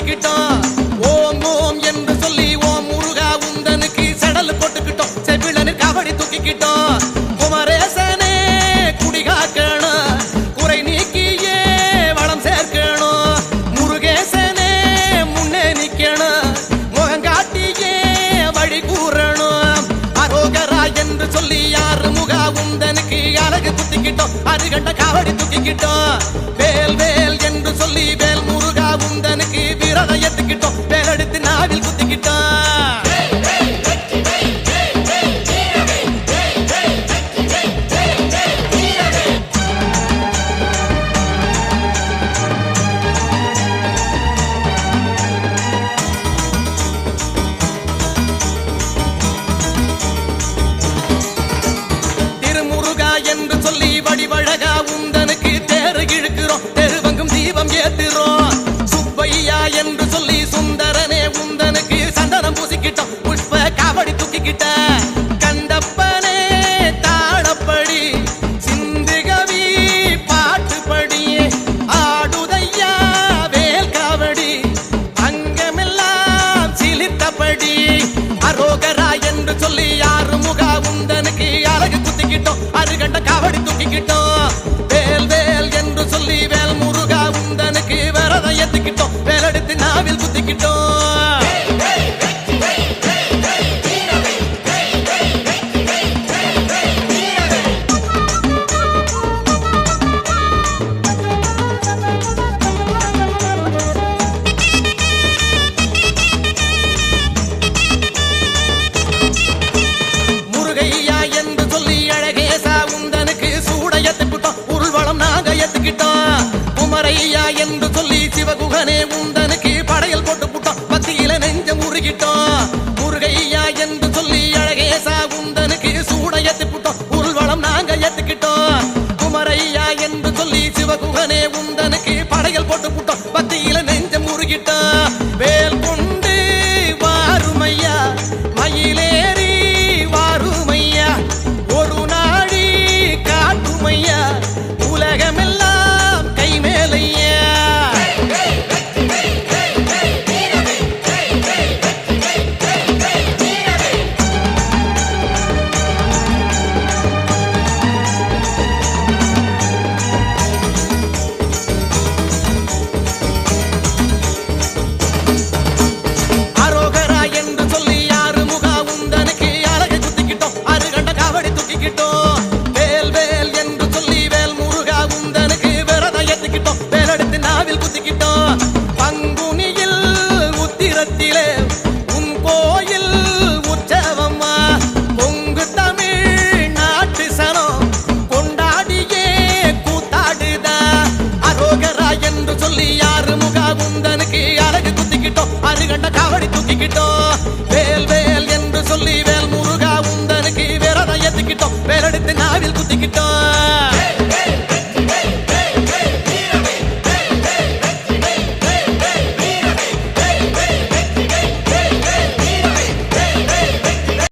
தூக்கிக்கிட்டோம். ஓம் ஓம் என்று சொல்லி ஓம் முருகா உந்தனுக்கு செடல் போட்டுக்கிட்டோம். செவிழனு காவடி தூக்கிக்கிட்டோம். குமரேசனே குடிகாக்கணும், குறை நீக்கியே வளம் சேர்க்கணும். முருகேசனே முன்னே நிக்கணும், முகங்காட்டியே வழி கூறணும். அரோகரா என்று சொல்லி யாரு முகா உந்தனுக்கு அழகு குத்திக்கிட்டோம். அருகண்ட காவடி தூக்கிக்கிட்டோம். வேல் வேல் என்று சொல்லி வேல் முருகா உந்தனுக்கு விரதம் ஏத்துக்கிட்டோம். வேலெடுத்து நாவில் குத்திக்கிட்டோம். திருமுருகா என்று சொல்லி வடிவழகா உந்தனுக்கு தேறு இழுக்கிறோம். தெருவங்கும் தீபம் ஏத்துறோம். சுப்பையா என்று சொல்லி சுந்தரனே உந்தனுக்கு சந்தனம் பூசிக்கிட்டோம். புஷ்ப காவடி தூக்கிக்கிட்ட. கண்டப்பனே தாளப்படி சிந்துகவி பாட்டுப்படி ஆடுதையா வேல் காவடி அங்கமெல்லாம் சிலித்தபடி. அரோகரா என்று சொல்லி யாரு முகா உந்தனுக்கு அழகு குத்திக்கிட்டோம். அருகண்ட காவடி தூக்கிக்கிட்டோம். வேல் வேல் என்று சொல்லி வேல் முருகா உந்தனுக்கு விரதம் ஏத்துக்கிட்டோம். வேலெடுத்து நாவில் குத்திக்கிட்டோம். முருகையா என்று சொல்லி அழகேசா உந்தனுக்கு சூட ஏத்துக்கிட்டோம். உருள்வளம் நாங்க ஏத்துக்கிட்டோம். குமரையா என்று சொல்லி சிவகுகனே உந்தனுக்கு படையல் போட்டு புட்டோம். பத்தியில நெஞ்சம் உருகிட்டோம். முருகையா என்று சொல்லி அழகேசா உந்தனுக்கு சூட ஏத்துக்கிட்டோம். உருள்வளம் நாங்க ஏத்துக்கிட்டோம். குமரையா என்று சொல்லி சிவகுகனே உந்தனுக்கு படையல் போட்டு புட்டோம். பத்தியில